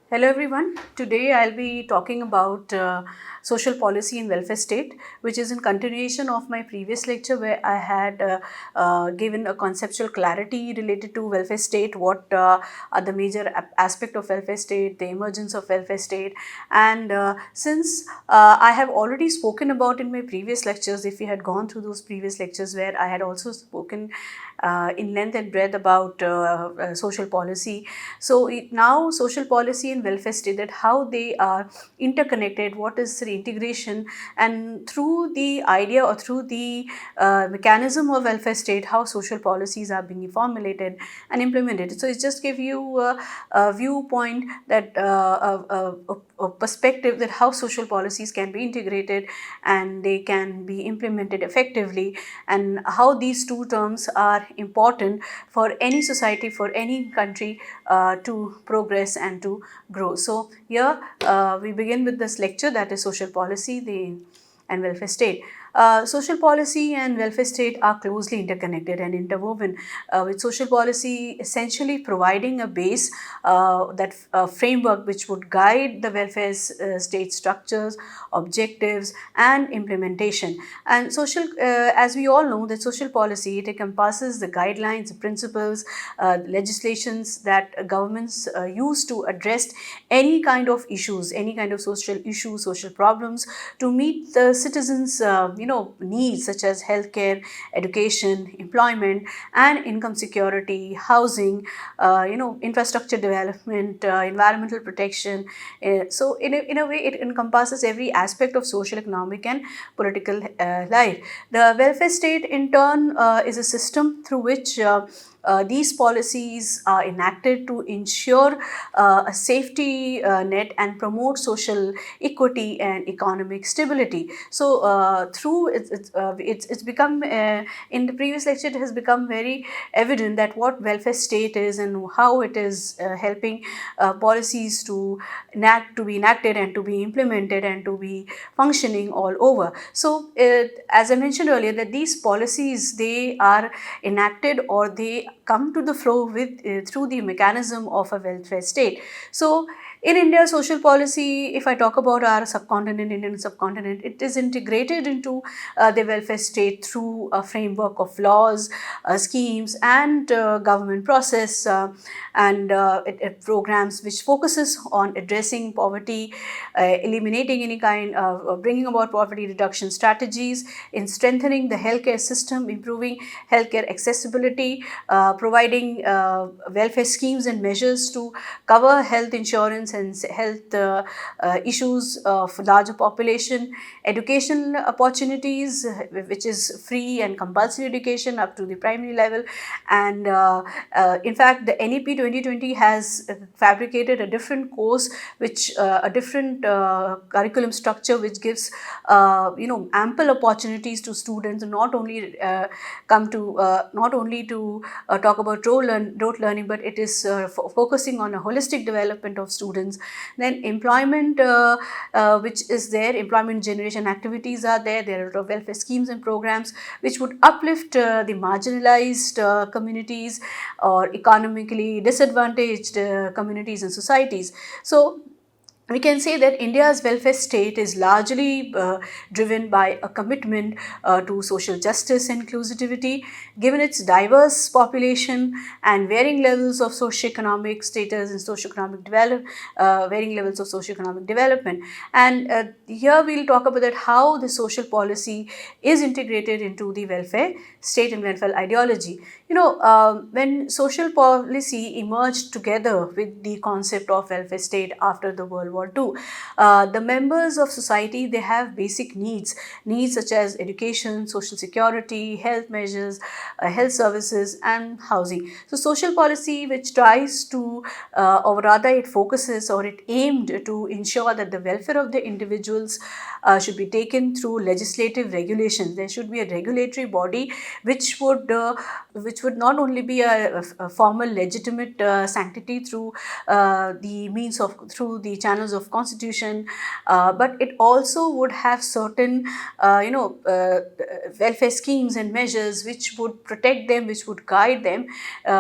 Hello everyone. Today I'll be talking about social policy and welfare state, which is in continuation of my previous lecture where I had given a conceptual clarity related to welfare state, what are the major aspect of welfare state, the emergence of welfare state, and since I have already spoken about in my previous lectures, if you had gone through those previous lectures where I had also spoken in length and breadth about social policy. So now social policy and welfare state, that how they are interconnected, what is the integration, and through the idea or through the mechanism of welfare state, how social policies are being formulated and implemented. So it just give you a viewpoint that a perspective that how social policies can be integrated and they can be implemented effectively, and how these two terms are important for any society, for any country to progress and to grow. So here we begin with this lecture, that is social policy and welfare state. Social policy and welfare state are closely interconnected and interwoven, with social policy essentially providing a base, that framework which would guide the welfare state structures, objectives, and implementation. And as we all know, that social policy, it encompasses the guidelines, the principles, legislations that governments use to address any kind of issues, any kind of social issues, social problems, to meet the citizens' needs, such as healthcare, education, employment, and income security, housing, infrastructure development, environmental protection. So in a way, it encompasses every aspect of social, economic, and political life. The welfare state, in turn, is a system through which these policies are enacted to ensure a safety net and promote social equity and economic stability. So through it's become in the previous lecture, it has become very evident that what welfare state is and how it is helping policies to be enacted and to be implemented and to be functioning all over. So as I mentioned earlier, that these policies, they are enacted or they come to the flow with through the mechanism of a welfare state. So in India, social policy, if I talk about our subcontinent, Indian subcontinent, it is integrated into the welfare state through a framework of laws, schemes, and government process, and programs which focuses on addressing poverty, eliminating any kind of bringing about poverty reduction strategies, in strengthening the healthcare system, improving healthcare accessibility, providing welfare schemes and measures to cover health insurance and health issues of larger population, education opportunities, which is free and compulsory education up to the primary level. And in fact, the NEP 2020 has fabricated a different course, which a different curriculum structure, which gives ample opportunities to students, not only not only to talk about rote learning, but it is focusing on a holistic development of students. Then employment, which is there, employment generation activities are there. There are welfare schemes and programs which would uplift the marginalized communities or economically disadvantaged communities and societies. So we can say that India's welfare state is largely driven by a commitment to social justice and inclusivity, given its diverse population and varying levels of socioeconomic status and varying levels of socioeconomic development. And here we'll talk about that how the social policy is integrated into the welfare state and welfare ideology. When social policy emerged together with the concept of welfare state after the World War II, the members of society, they have basic needs such as education, social security, health measures, health services, and housing. So social policy, which tries to, or rather it focuses or it aimed to ensure that the welfare of the individuals should be taken through legislative regulations. There should be a regulatory body which would not only be a formal legitimate sanctity through the channels banners of constitution, but it also would have certain welfare schemes and measures which would protect them, which would guide them,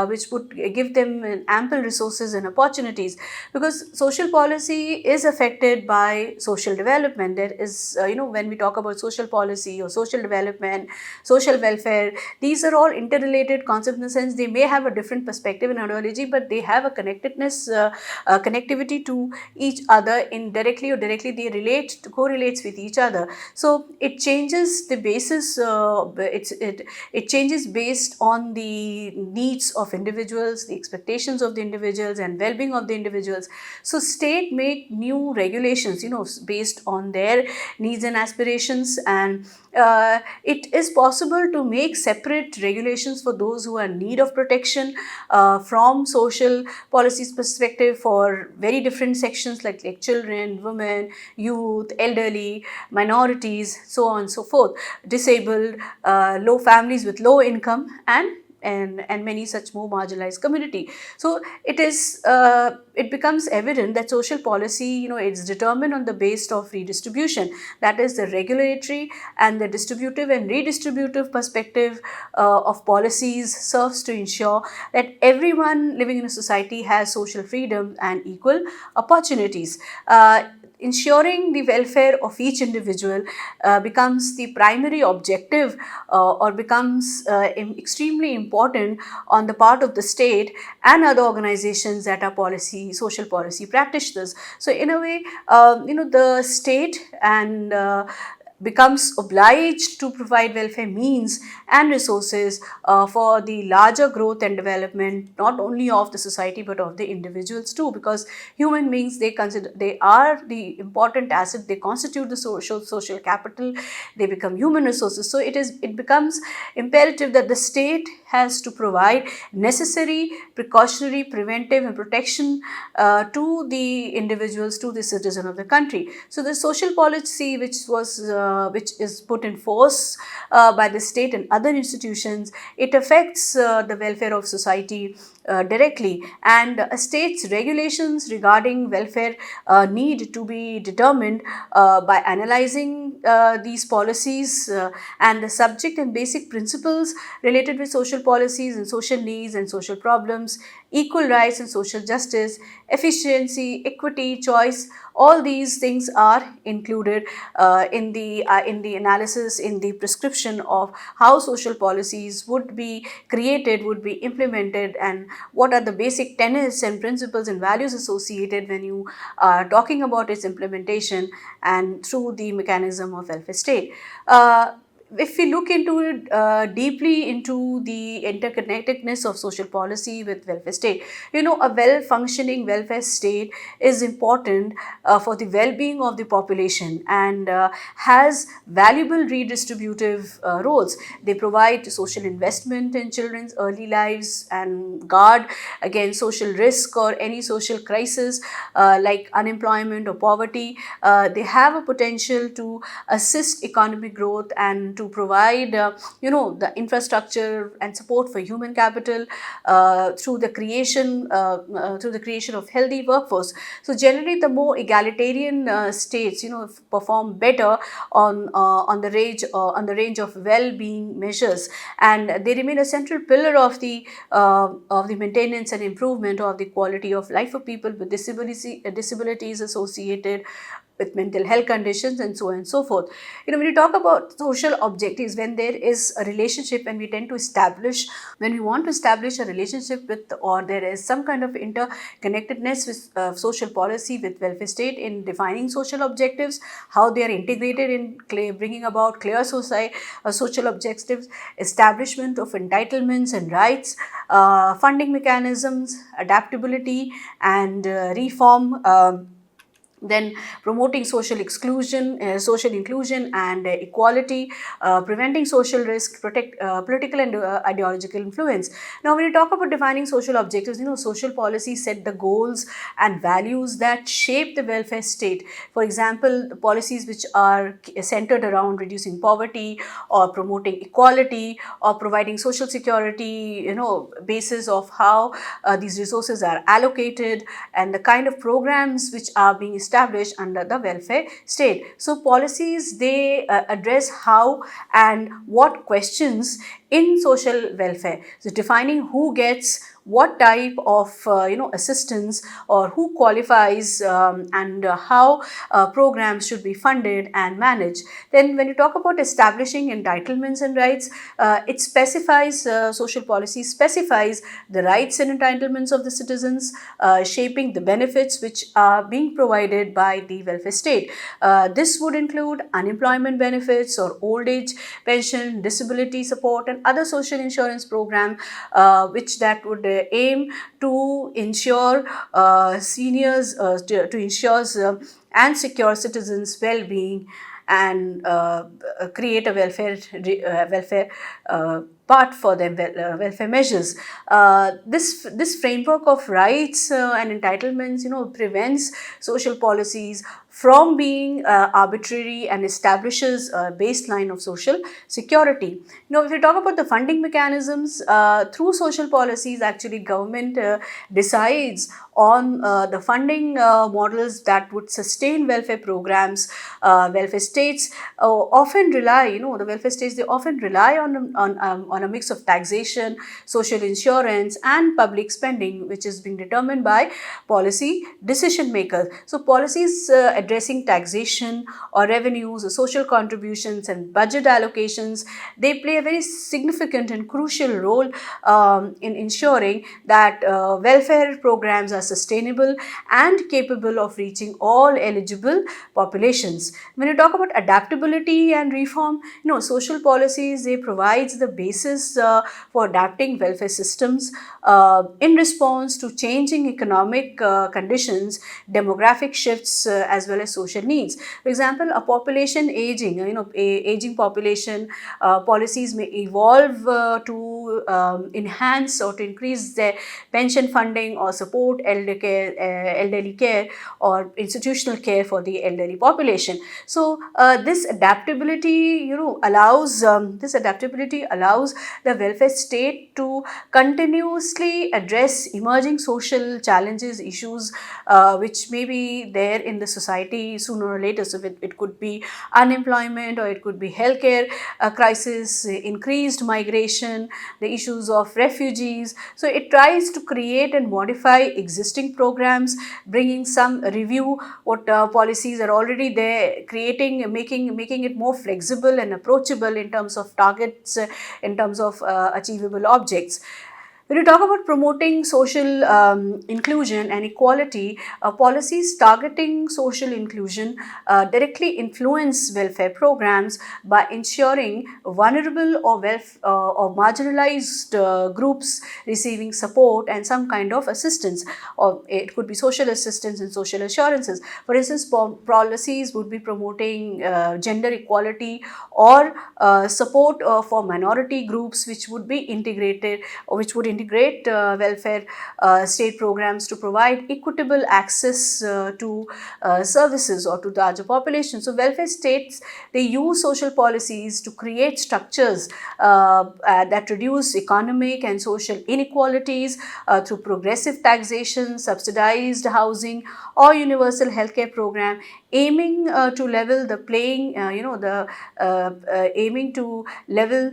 which would give them ample resources and opportunities, because social policy is affected by social development. There is when we talk about social policy or social development, social welfare, these are all interrelated concepts, in the sense they may have a different perspective and ideology, but they have a connectedness, connectivity to each other. Indirectly or directly, they correlates with each other. So it changes the basis, it changes based on the needs of individuals, the expectations of the individuals, and well-being of the individuals. So state make new regulations, based on their needs and aspirations, and it is possible to make separate regulations for those who are in need of protection, from social policies perspective, for very different sections like children, women, youth, elderly, minorities, so on and so forth, disabled, low families with low income, and many such more marginalized community. So it becomes evident that social policy, it's determined on the basis of redistribution. That is, the regulatory and the distributive and redistributive perspective of policies serves to ensure that everyone living in a society has social freedom and equal opportunities. Ensuring the welfare of each individual becomes the primary objective, or becomes extremely important on the part of the state and other organizations that are social policy practitioners. So in a way, the state and becomes obliged to provide welfare means and resources for the larger growth and development, not only of the society but of the individuals too, because human beings, they are the important asset, they constitute the social capital, they become human resources. So it becomes imperative that the state has to provide necessary precautionary, preventive and protection to the individuals, to the citizen of the country. So the social policy which is put in force by the state and other institutions, it affects the welfare of society directly, and a state's regulations regarding welfare need to be determined by analyzing these policies and the subject and basic principles related with social policies and social needs and social problems, equal rights and social justice, efficiency, equity, choice. All these things are included in the analysis, in the prescription of how social policies would be created, would be implemented, and what are the basic tenets and principles and values associated when you are talking about its implementation and through the mechanism of welfare state. If we look into deeply into the interconnectedness of social policy with welfare state, a well-functioning welfare state is important for the well-being of the population, and has valuable redistributive roles. They provide social investment in children's early lives and guard against social risk or any social crisis like unemployment or poverty. They have a potential to assist economic growth and to provide the infrastructure and support for human capital through the creation of healthy workforce. So generally, the more egalitarian states perform better on the range of well-being measures, and they remain a central pillar of the maintenance and improvement of the quality of life of people with disabilities associated with mental health conditions, and so on and so forth. When you talk about social objectives, when there is a relationship, when we want to establish a relationship with, or there is some kind of interconnectedness with social policy with welfare state in defining social objectives, how they are integrated in bringing about clear social objectives, establishment of entitlements and rights, funding mechanisms, adaptability and reform. Then promoting social inclusion and equality, preventing social risk, protect political and ideological influence. Now, when you talk about defining social objectives, social policies set the goals and values that shape the welfare state. For example, the policies which are centered around reducing poverty or promoting equality or providing social security, basis of how these resources are allocated and the kind of programs which are being established under the welfare state. So policies, they address how and what questions in social welfare. So defining who gets what type of assistance, or who qualifies, and how programs should be funded and managed. Then when you talk about establishing entitlements and rights, it specifies, social policy specifies the rights and entitlements of the citizens, shaping the benefits which are being provided by the welfare state. This would include unemployment benefits or old age pension, disability support, and other social insurance program, which that would aim to ensure seniors, to ensure and secure citizens' well-being, and create a welfare part for them, welfare measures. This framework of rights and entitlements, prevents social policies from being arbitrary, and establishes a baseline of social security. If you talk about the funding mechanisms, through social policies, actually government decides on the funding models that would sustain welfare programs. Welfare states often rely, the welfare states, they often rely on a mix of taxation, social insurance, and public spending, which is being determined by policy decision makers. So policies addressing taxation or revenues, or social contributions, and budget allocations, they play a very significant and crucial role in ensuring that welfare programs are sustainable and capable of reaching all eligible populations. When you talk about adaptability and reform, social policies, they provide the basis for adapting welfare systems in response to changing economic conditions, demographic shifts, as well as social needs. For example, a population aging, aging population, policies may evolve to enhance or to increase their pension funding, or support elderly care, or institutional care for the elderly population. So this adaptability, allows the welfare state to continuously address emerging social challenges, issues which may be there in the society sooner or later. So it could be unemployment, or it could be healthcare crisis, increased migration, the issues of refugees. So it tries to create and modify existing programs, bringing some review what policies are already there, creating, making it more flexible and approachable in terms of targets, in terms of achievable objects. When you talk about promoting social inclusion and equality, policies targeting social inclusion directly influence welfare programs by ensuring vulnerable or marginalized groups receiving support and some kind of assistance, or it could be social assistance and social assurances. For instance, policies would be promoting gender equality, or support for minority groups, which would be integrated, or which would integrate welfare state programs to provide equitable access to services, or to the larger population. So welfare states, they use social policies to create structures that reduce economic and social inequalities through progressive taxation, subsidized housing, or universal healthcare program, aiming to level the playing, aiming to level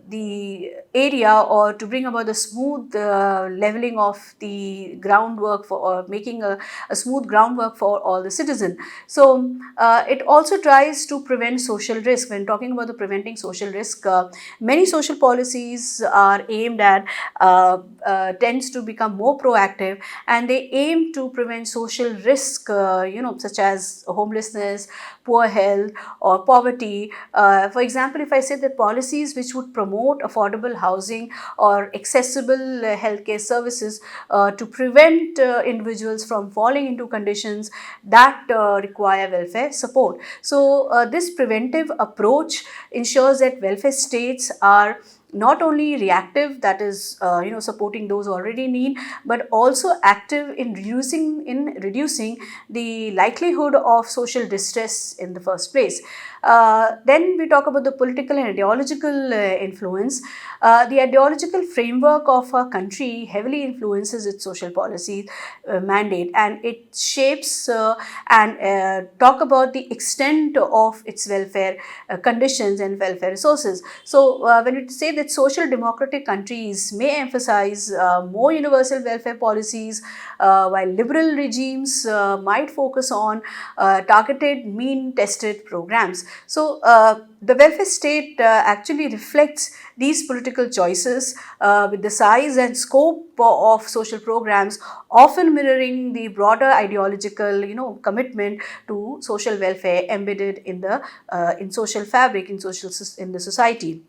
the area, or to bring about the smooth leveling of the groundwork for, or making a smooth groundwork for all the citizens. So it also tries to prevent social risk. When talking about the preventing social risk, many social policies are aimed at, tends to become more proactive, and they aim to prevent social risk, such as homelessness, poor health, or poverty. For example, if I say that policies which would promote affordable housing or accessible healthcare services to prevent individuals from falling into conditions that require welfare support. So this preventive approach ensures that welfare states are not only reactive, that is supporting those who already need, but also active in reducing the likelihood of social distress in the first place. Then we talk about the political and ideological influence. The ideological framework of a country heavily influences its social policy mandate, and it shapes and talk about the extent of its welfare conditions and welfare resources. So, when you say that social democratic countries may emphasize more universal welfare policies, while liberal regimes might focus on targeted, mean tested programs. So, the welfare state actually reflects these political choices with the size and scope of social programs often mirroring the broader ideological commitment to social welfare embedded in the in social fabric in the society.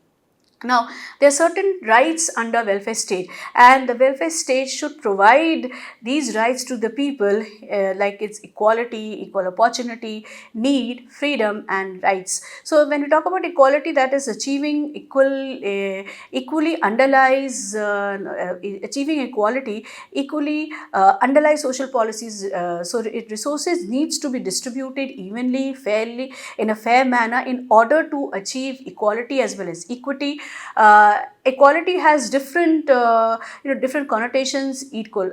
Now, there are certain rights under welfare state, and the welfare state should provide these rights to the people, like its equality, equal opportunity, need, freedom, and rights. So, when we talk about equality, that is achieving equally underlies achieving equality equally underlies social policies. Resources needs to be distributed evenly, fairly, in a fair manner in order to achieve equality as well as equity. Equality has different different connotations, equal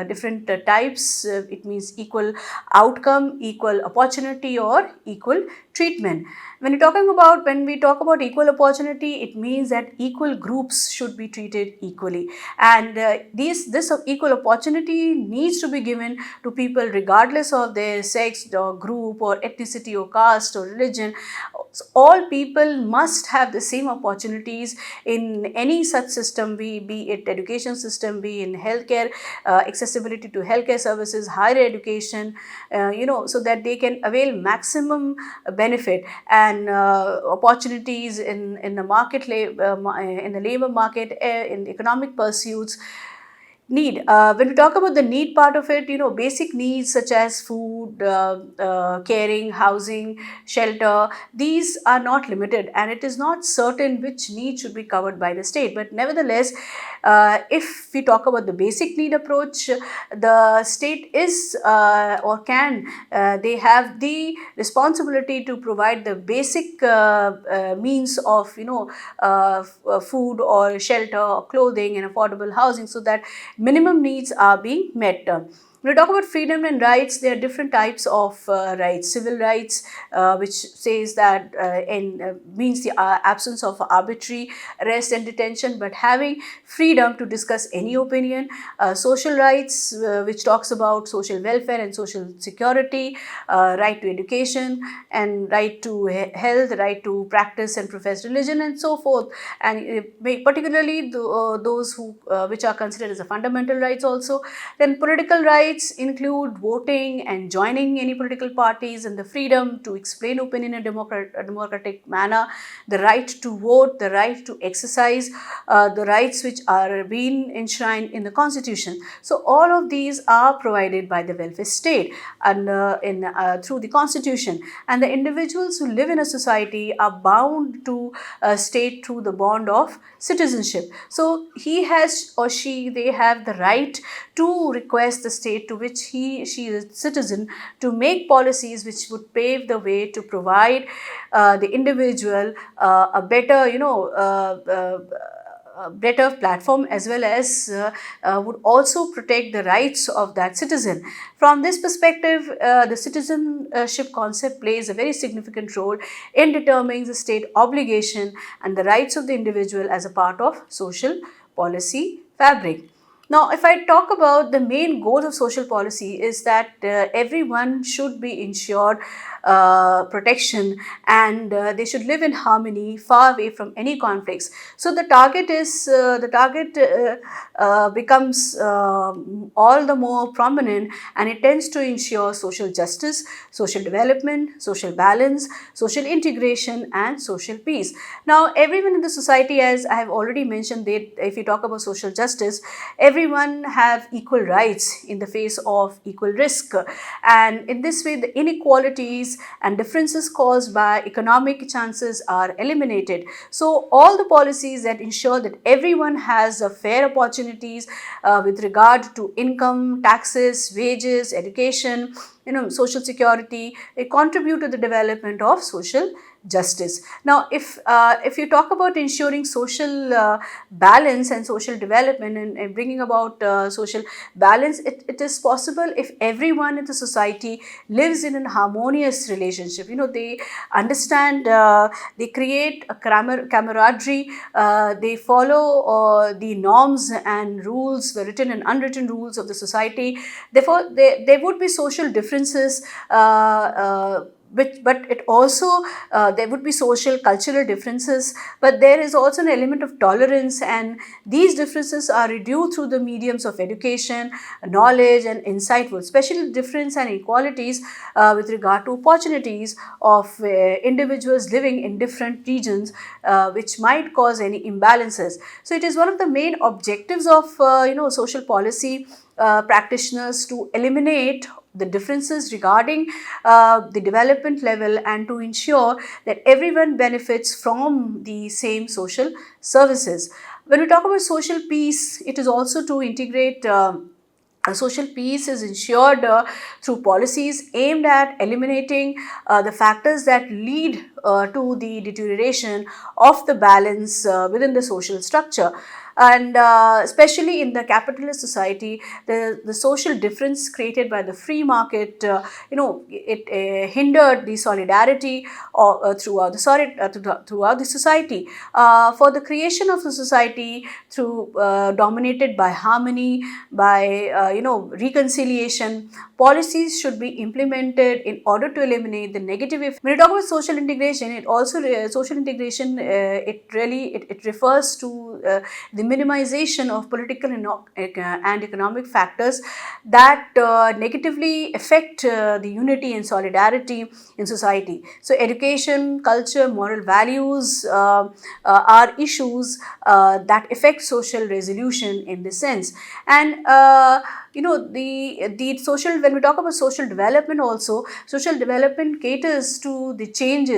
different types. It means equal outcome, equal opportunity, or equal treatment. When we talk about equal opportunity, it means that equal groups should be treated equally, and this equal opportunity needs to be given to people regardless of their sex or group or ethnicity or caste or religion. So all people must have the same opportunities in any such system, be it education system, be in healthcare, accessibility to healthcare services, higher education, so that they can avail maximum benefit and opportunities in the in the labor market, in economic pursuits. Need, when we talk about the need part of it, basic needs such as food, caring, housing, shelter, these are not limited, and it is not certain which need should be covered by the state. But nevertheless, if we talk about the basic need approach, the state is or can they have the responsibility to provide the basic means of food or shelter or clothing and affordable housing, so that minimum needs are being met. When we talk about freedom and rights, there are different types of rights. Civil rights, which says that means the absence of arbitrary arrest and detention, but having freedom to discuss any opinion. Social rights, which talks about social welfare and social security, right to education and right to health, right to practice and profess religion, and so forth. And particularly those who which are considered as a fundamental rights also. Then political rights include voting and joining any political parties, and the freedom to explain opinion in a democratic manner, the right to vote, the right to exercise, the rights which are being enshrined in the constitution. So all of these are provided by the welfare state and through the constitution, and the individuals who live in a society are bound to state through the bond of citizenship. So he has or she they have the right to request the state to which she is a citizen to make policies which would pave the way to provide the individual a better better platform, as well as would also protect the rights of that citizen. From this perspective, the citizenship concept plays a very significant role in determining the state obligation and the rights of the individual as a part of social policy fabric. Now, if I talk about the main goals of social policy, is that everyone should be ensured protection, and they should live in harmony, far away from any conflicts. So the target becomes all the more prominent, and it tends to ensure social justice, social development, social balance, social integration, and social peace. Now, everyone in the society, as I have already mentioned, if you talk about social justice, every everyone have equal rights in the face of equal risk. And in this way, the inequalities and differences caused by economic chances are eliminated. So all the policies that ensure that everyone has fair opportunities with regard to income, taxes, wages, education, social security, they contribute to the development of social justice. Now, if you talk about ensuring social balance and social development, and bringing about social balance, it is possible if everyone in the society lives in a harmonious relationship. They understand, they create a camaraderie, they follow the norms and rules, the written and unwritten rules of the society. Therefore, there would be social differences, but it also, there would be social cultural differences, but there is also an element of tolerance, and these differences are reduced through the mediums of education, knowledge and insightful, especially difference and inequalities with regard to opportunities of individuals living in different regions, which might cause any imbalances. So it is one of the main objectives of social policy practitioners to eliminate the differences regarding the development level, and to ensure that everyone benefits from the same social services. When we talk about social peace, it is also to integrate social peace is ensured through policies aimed at eliminating the factors that lead to the deterioration of the balance within the social structure. And especially in the capitalist society, the social difference created by the free market, it hindered the solidarity throughout the society. For the creation of the society through dominated by harmony, by reconciliation, policies should be implemented in order to eliminate the negative effects. When you talk about social integration, it refers to the minimization of political and economic factors that negatively affect the unity and solidarity in society. So education, culture, moral values are issues that affect social resolution in this sense. And the social, when we talk about social development also, social development caters to the change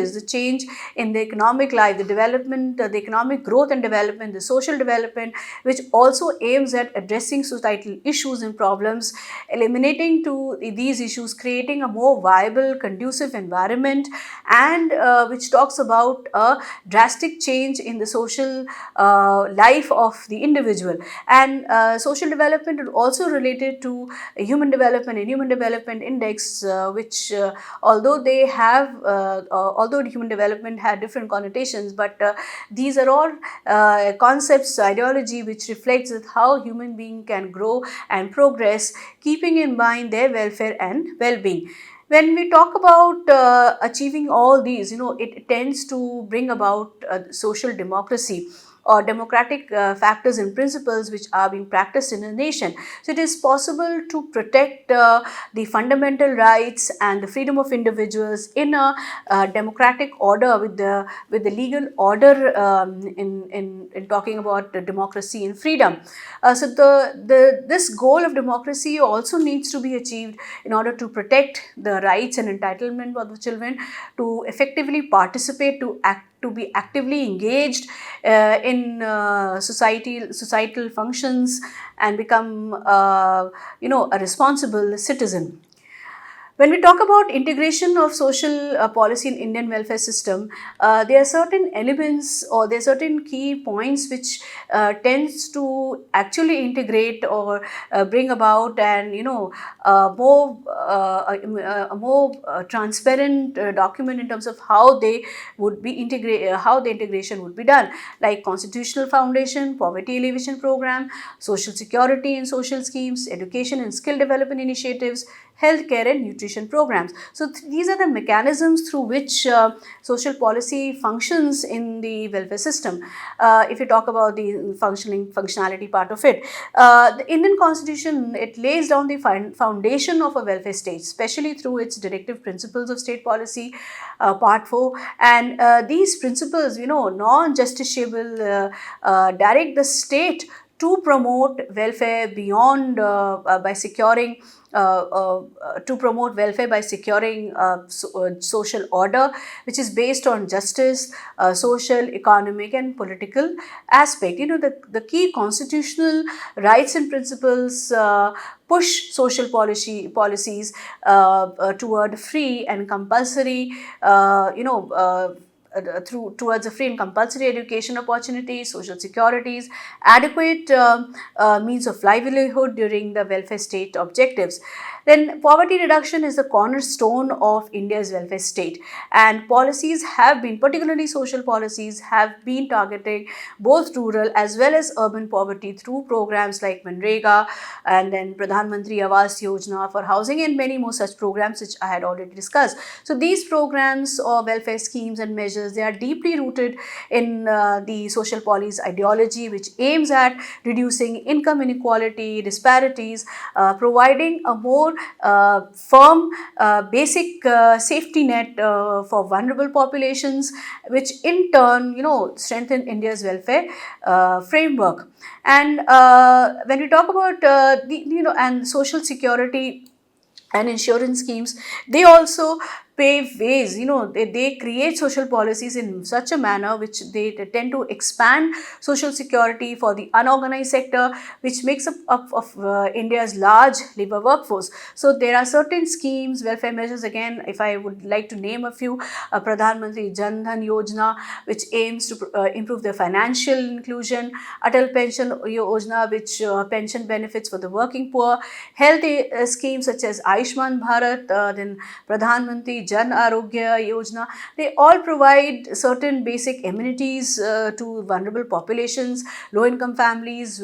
in the economic life, the development, the economic growth and development, the social development, which also aims at addressing societal issues and problems, eliminating to these issues, creating a more viable, conducive environment, and which talks about a drastic change in the social life of the individual. And social development is also related to human development and human development index, which although the human development had different connotations, but these are all concepts, ideology, which reflects how human being can grow and progress, keeping in mind their welfare and well-being. When we talk about achieving all these, it tends to bring about social democracy or democratic factors and principles which are being practiced in a nation. So it is possible to protect the fundamental rights and the freedom of individuals in a democratic order, with the legal order, in talking about democracy and freedom. So this goal of democracy also needs to be achieved in order to protect the rights and entitlement of the children to effectively participate, to be actively engaged in societal functions, and become a responsible citizen. When we talk about integration of social policy in Indian welfare system, there are certain elements, or there are certain key points which tends to actually integrate or bring about and a more transparent document in terms of how they would be how the integration would be done, like constitutional foundation, poverty alleviation program, social security and social schemes, education and skill development initiatives, healthcare and nutrition programs. So these are the mechanisms through which social policy functions in the welfare system. If you talk about the functionality part of it, the Indian Constitution, it lays down the foundation of a welfare state, especially through its directive principles of state policy, part 4. And these principles, non-justiciable, direct the state to promote welfare beyond by securing to promote welfare by securing social order which is based on justice, social, economic and political aspect. The key constitutional rights and principles push social policies toward free and compulsory towards a free and compulsory education opportunities, social securities, adequate means of livelihood during the welfare state objectives. Then poverty reduction is the cornerstone of India's welfare state, and policies have been, particularly social policies, have been targeting both rural as well as urban poverty through programs like Manrega and then Pradhan Mantri Awas Yojana for housing and many more such programs which I had already discussed. So these programs or welfare schemes and measures, they are deeply rooted in the social policy ideology which aims at reducing income inequality, disparities, providing a more firm basic safety net for vulnerable populations, which in turn strengthen India's welfare framework. And when we talk about and social security and insurance schemes, they also pave ways. They create social policies in such a manner which they tend to expand social security for the unorganized sector, which makes up of India's large labor workforce. So there are certain schemes, welfare measures, again if I would like to name a few: Pradhan Mantri Jan Dhan Yojana, which aims to improve the financial inclusion; Atal Pension Yojana, which pension benefits for the working poor; health schemes such as Ayushman Bharat, then Pradhan Mantri Jan Arogya Yojana. They all provide certain basic amenities to vulnerable populations, low income families,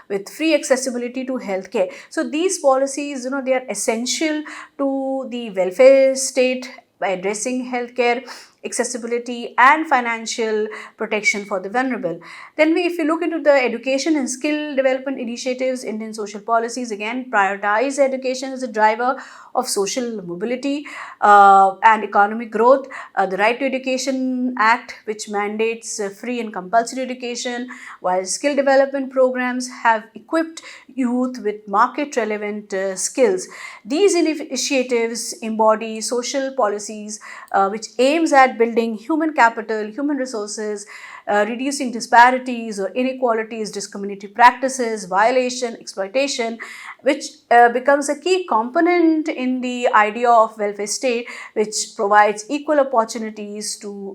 with free accessibility to healthcare. So these policies, they are essential to the welfare state by addressing healthcare accessibility and financial protection for the vulnerable. Then if you look into the education and skill development initiatives, Indian social policies again prioritize education as a driver of social mobility and economic growth. The Right to Education Act, which mandates free and compulsory education, while skill development programs have equipped youth with market relevant skills. These initiatives embody social policies which aims at building human capital, human resources, reducing disparities or inequalities, discriminatory practices, violation, exploitation, which becomes a key component in the idea of welfare state, which provides equal opportunities to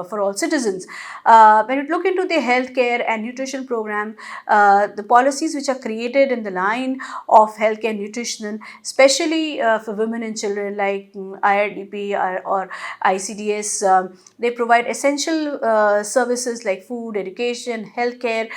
for all citizens. When you look into the healthcare and nutrition program, the policies which are created in the line of healthcare and nutrition, especially for women and children, like IRDP or ICDS, they provide essential services like food, education, healthcare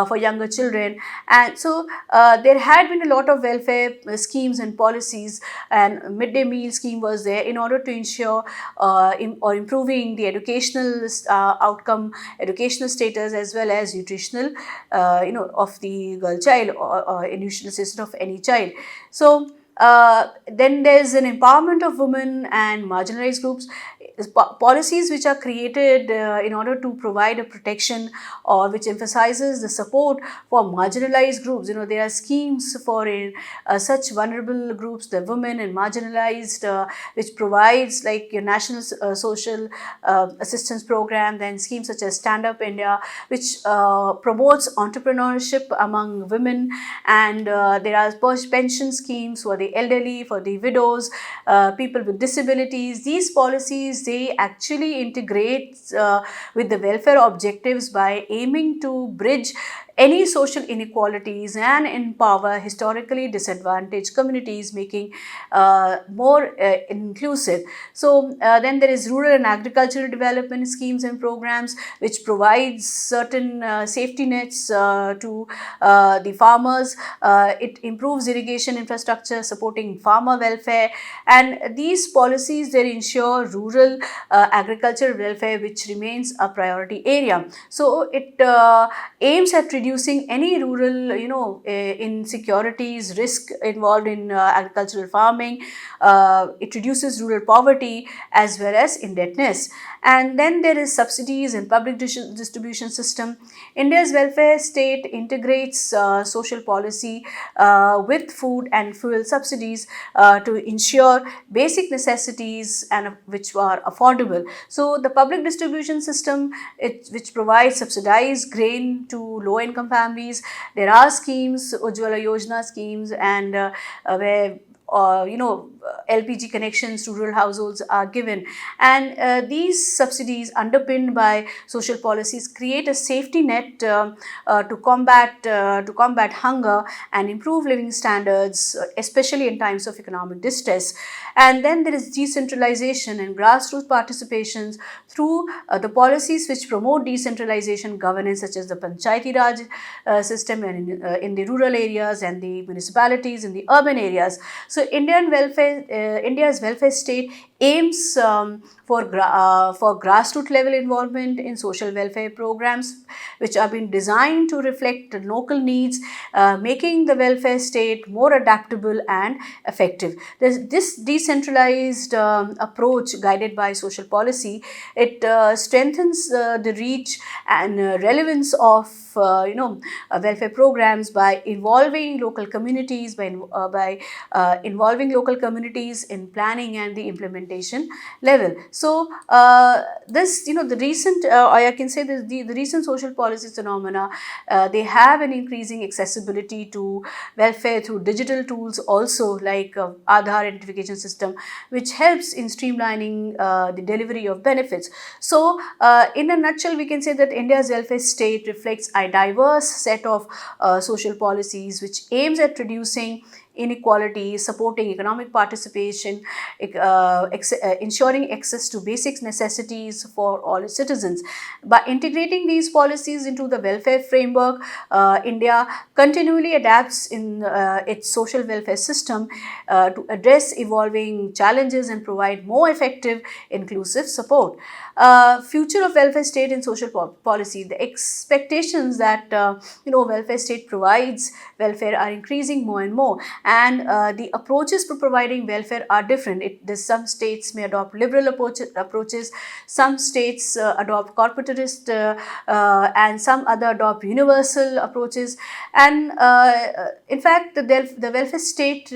for younger children. And so there had been a lot of welfare schemes and policies, and midday meal scheme was there in order to ensure or improving the educational outcome, educational status, as well as nutritional of the girl child, or nutritional status of any child. So then there's an empowerment of women and marginalized groups. Policies which are created in order to provide a protection, or which emphasizes the support for marginalized groups. There are schemes for such vulnerable groups, the women and marginalized, which provides like your national social assistance program, then schemes such as Stand Up India, which promotes entrepreneurship among women, and there are pension schemes for the elderly, for the widows, people with disabilities. These policies, they actually integrate with the welfare objectives by aiming to bridge any social inequalities and empower historically disadvantaged communities, making more inclusive. So then there is rural and agricultural development schemes and programs which provides certain safety nets to the farmers. It improves irrigation infrastructure, supporting farmer welfare, and these policies, they ensure rural agricultural welfare, which remains a priority area. So it aims at reducing reducing any rural, insecurities, risk involved in agricultural farming. It reduces rural poverty as well as indebtedness. And then there is subsidies and public distribution system. India's welfare state integrates social policy with food and fuel subsidies to ensure basic necessities and which are affordable. So the public distribution system, which provides subsidized grain to low income families. There are schemes, Ujjwala Yojana schemes, and where LPG connections to rural households are given, and these subsidies underpinned by social policies create a safety net to combat hunger and improve living standards, especially in times of economic distress. And then there is decentralization and grassroots participations through the policies which promote decentralization governance, such as the Panchayati Raj system and in the rural areas, and the municipalities in the urban areas. So India's welfare state aims for grassroots level involvement in social welfare programs, which are being designed to reflect the local needs, making the welfare state more adaptable and effective. This decentralized approach, guided by social policy, it strengthens the reach and relevance of welfare programs by involving local communities, by involving local communities in planning and the implementation level. So the recent, or I can say the recent social policy phenomena, they have an increasing accessibility to welfare through digital tools also, like Aadhaar identification system, which helps in streamlining the delivery of benefits. So in a nutshell, we can say that India's welfare state reflects a diverse set of social policies which aims at reducing inequality, supporting economic participation, ensuring access to basic necessities for all its citizens. By integrating these policies into the welfare framework, India continually adapts in its social welfare system to address evolving challenges and provide more effective, inclusive support. Future of welfare state and social policy. The expectations that welfare state provides welfare are increasing more and more, and the approaches for providing welfare are different. Some states may adopt liberal approaches, some states adopt corporatist, and some other adopt universal approaches. And in fact, the welfare state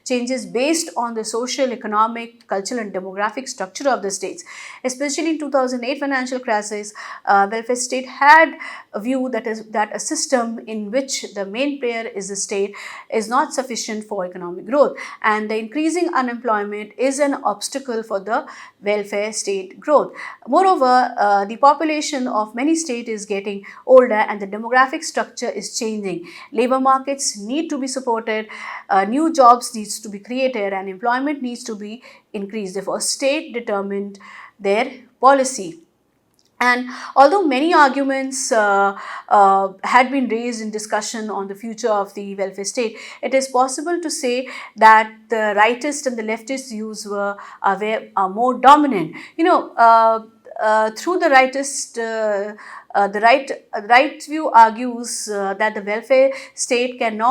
changes based on the social, economic, cultural and demographic structure of the states. Especially in 2008 financial crisis, welfare state had a view that a system in which the main player is the state is not sufficient for economic growth, and the increasing unemployment is an obstacle for the welfare state growth. Moreover, the population of many states is getting older and the demographic structure is changing. Labor markets need to be supported, new jobs needs to be created, and employment needs to be increased. Therefore, state determined their policy. And although many arguments had been raised in discussion on the future of the welfare state, it is possible to say that the rightist and the leftist views are more dominant. Through the rightist, the right view argues that the welfare state can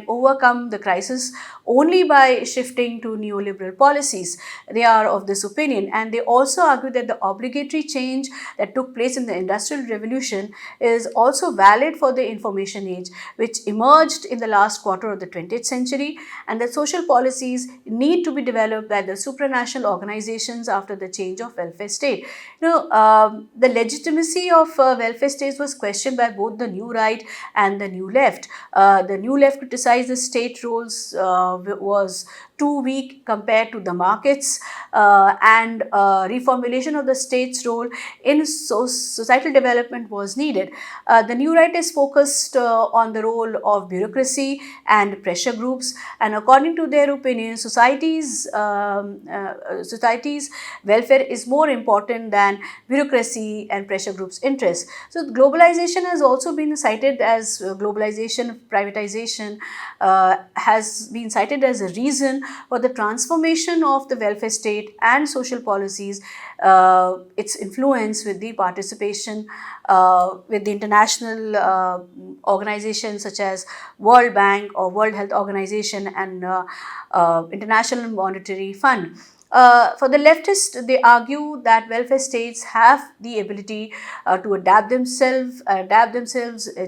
overcome the crisis only by shifting to neoliberal policies. They are of this opinion, and they also argue that the obligatory change that took place in the Industrial Revolution is also valid for the information age, which emerged in the last quarter of the 20th century, and that social policies need to be developed by the supranational organizations after the change of welfare state. The legitimacy of welfare states was questioned by both the new right and the new left. The new left criticized the state roles was too weak compared to the markets, and reformulation of the state's role in societal development was needed. The new right is focused on the role of bureaucracy and pressure groups, and according to their opinion, society's welfare is more important than bureaucracy and pressure groups. interests. So globalization has also been cited as globalization, privatization has been cited as a reason for the transformation of the welfare state and social policies, its influence with the participation with the international organizations such as World Bank or World Health Organization and International Monetary Fund. For the leftists, they argue that welfare states have the ability to adapt themselves,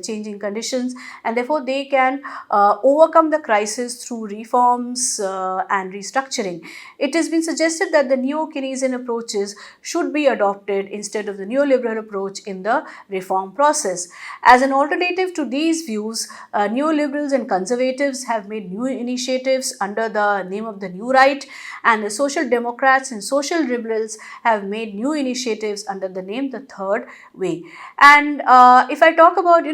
changing conditions, and therefore they can overcome the crisis through reforms and restructuring. It has been suggested that the neo-Keynesian approaches should be adopted instead of the neoliberal approach in the reform process. As an alternative to these views, neoliberals and conservatives have made new initiatives under the name of the New Right, and the Social Democrats and Social Liberals have made new initiatives under the name the Third Way. And if I talk about,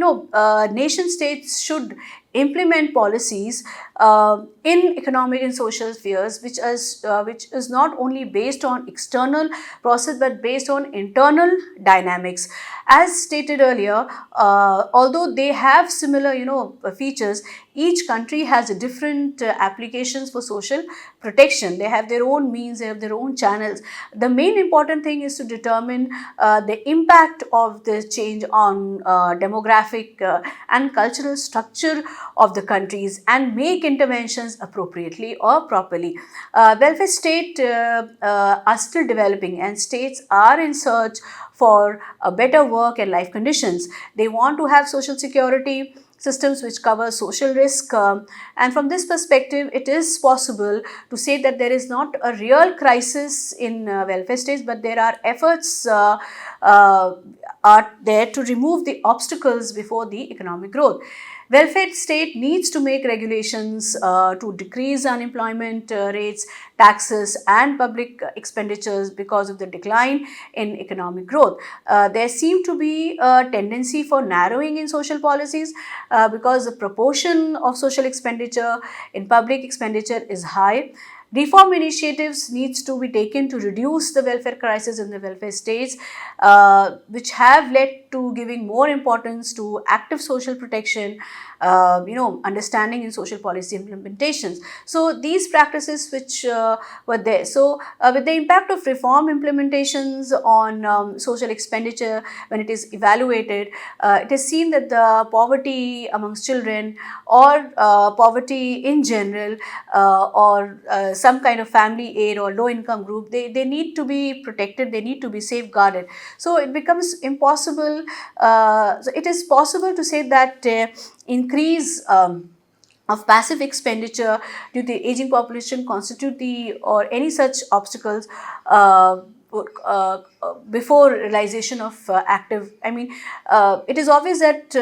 nation states should implement policies in economic and social spheres which is not only based on external process but based on internal dynamics. As stated earlier, although they have similar features, each country has a different applications for social protection. They have their own means, they have their own channels. The main important thing is to determine the impact of the change on demographic and cultural structure of the countries and make interventions appropriately or properly. Welfare state are still developing, and states are in search for better work and life conditions. They want to have social security systems which cover social risk, and from this perspective it is possible to say that there is not a real crisis in welfare states, but there are efforts are there to remove the obstacles before the economic growth. Welfare state needs to make regulations to decrease unemployment rates, taxes and public expenditures because of the decline in economic growth. There seem to be a tendency for narrowing in social policies because the proportion of social expenditure in public expenditure is high. Reform initiatives needs to be taken to reduce the welfare crisis in the welfare states, which have led to giving more importance to active social protection, understanding in social policy implementations. So these practices which were there. So with the impact of reform implementations on social expenditure, when it is evaluated, it is seen that the poverty amongst children or poverty in general or some kind of family aid or low income group, they need to be protected, they need to be safeguarded. So it becomes impossible, so it is possible to say that increase of passive expenditure due to the aging population constitute the or any such obstacles before realization of active. It is obvious that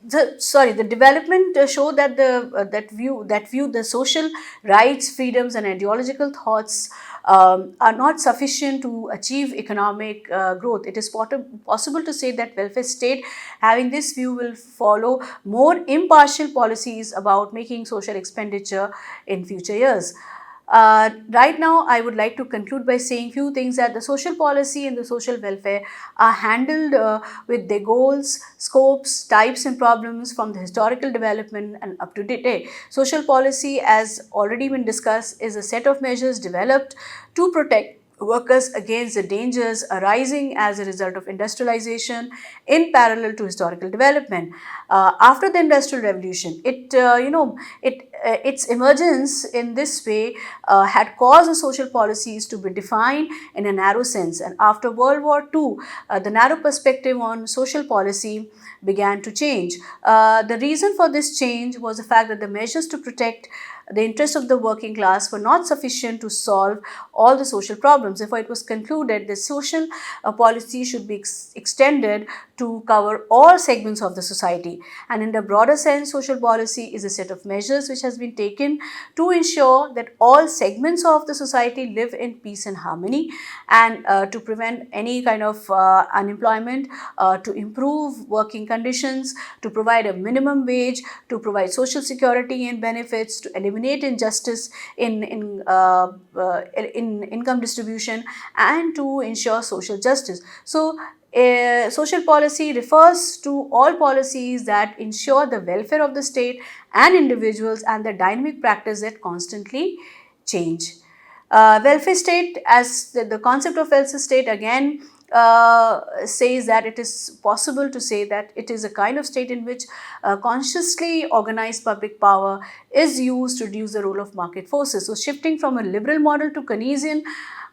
the development show that that view the social rights, freedoms and ideological thoughts are not sufficient to achieve economic growth. It is possible to say that welfare state having this view will follow more impartial policies about making social expenditure in future years. Right now, I would like to conclude by saying few things that the social policy and the social welfare are handled with their goals, scopes, types and problems from the historical development and up to date. Social policy, as already been discussed, is a set of measures developed to protect workers against the dangers arising as a result of industrialization in parallel to historical development. After the Industrial Revolution, its emergence in this way had caused the social policies to be defined in a narrow sense. And after World War II, the narrow perspective on social policy began to change. The reason for this change was the fact that the measures to protect the interests of the working class were not sufficient to solve all the social problems. Therefore, it was concluded that social policy should be extended to cover all segments of the society. And in the broader sense, social policy is a set of measures which has been taken to ensure that all segments of the society live in peace and harmony, and to prevent any kind of unemployment, to improve working conditions, to provide a minimum wage, to provide social security and benefits, to eliminate eliminate injustice in income distribution, and to ensure social justice. So, social policy refers to all policies that ensure the welfare of the state and individuals, and the dynamic practice that constantly change. Welfare state, as the concept of welfare state again says that it is possible to say that it is a kind of state in which consciously organized public power is used to reduce the role of market forces. So, shifting from a liberal model to Keynesian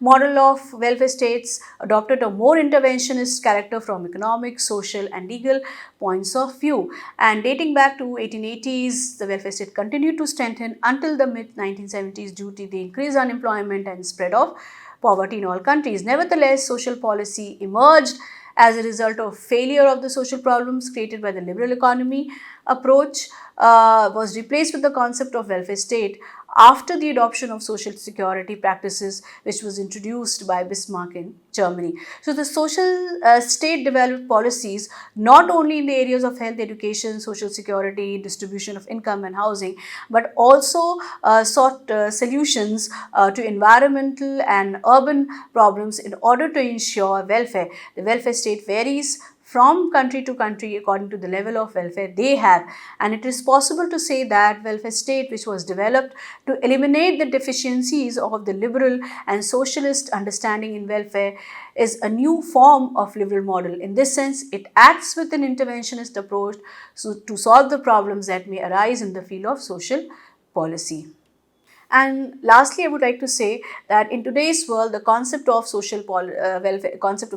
model of welfare states adopted a more interventionist character from economic, social and legal points of view. And dating back to 1880s, the welfare state continued to strengthen until the mid 1970s due to the increased unemployment and spread of poverty in all countries. Nevertheless, social policy emerged as a result of failure of the social problems created by the liberal economy approach, was replaced with the concept of welfare state after the adoption of social security practices, which was introduced by Bismarck in Germany. So, the social state developed policies not only in the areas of health, education, social security, distribution of income and housing, but also sought solutions to environmental and urban problems in order to ensure welfare. The welfare state varies from country to country according to the level of welfare they have, and it is possible to say that welfare state, which was developed to eliminate the deficiencies of the liberal and socialist understanding in welfare, is a new form of liberal model. In this sense, it acts with an interventionist approach to solve the problems that may arise in the field of social policy. And lastly, I would like to say that in today's world, the concept of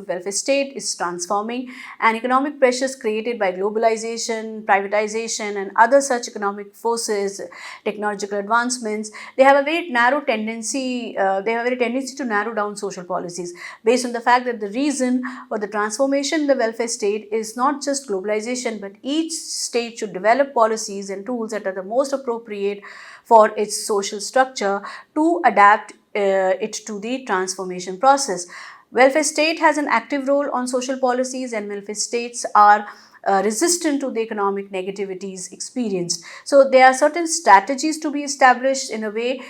welfare state is transforming, and economic pressures created by globalization, privatization, and other such economic forces, technological advancements, they have a very narrow tendency. They have a very tendency to narrow down social policies based on the fact that the reason for the transformation in the welfare state is not just globalization, but each state should develop policies and tools that are the most appropriate for its social structure to adapt it to the transformation process. Welfare state has an active role on social policies, and welfare states are resistant to the economic negativities experienced. So, there are certain strategies to be established in a way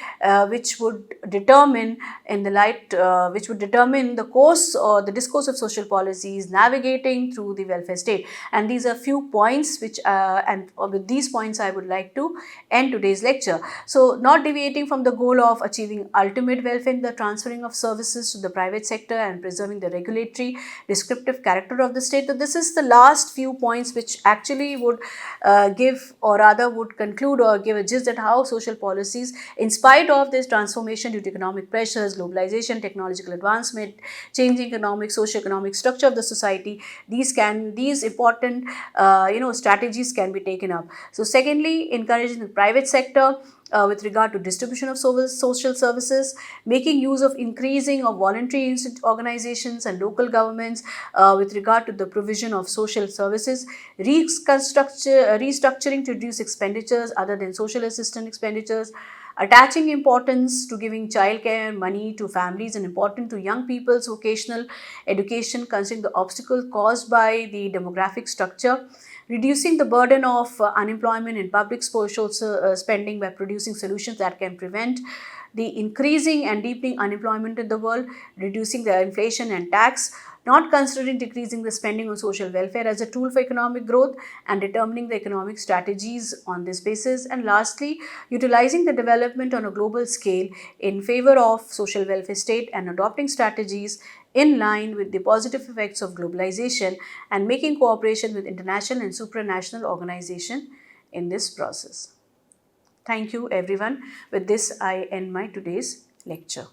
which would determine which would determine the course or the discourse of social policies navigating through the welfare state. And these are few points which and with these points I would like to end today's lecture. So, not deviating from the goal of achieving ultimate welfare in the transferring of services to the private sector and preserving the regulatory descriptive character of the state. So, this is the last few points which actually would give, or rather would conclude or give a gist at how social policies, in spite of this transformation due to economic pressures, globalization, technological advancement, changing economic, socio-economic structure of the society, these important strategies can be taken up. So, secondly, encouraging the private sector with regard to distribution of social services, making use of increasing of voluntary organizations and local governments with regard to the provision of social services, restructuring to reduce expenditures other than social assistance expenditures, attaching importance to giving childcare money to families and important to young people's vocational education, considering the obstacle caused by the demographic structure, reducing the burden of unemployment in public social spending by producing solutions that can prevent the increasing and deepening unemployment in the world, reducing the inflation and tax, not considering decreasing the spending on social welfare as a tool for economic growth, and determining the economic strategies on this basis. And lastly, utilizing the development on a global scale in favor of social welfare state and adopting strategies in line with the positive effects of globalization, and making cooperation with international and supranational organizations in this process. Thank you everyone. With this, I end my today's lecture.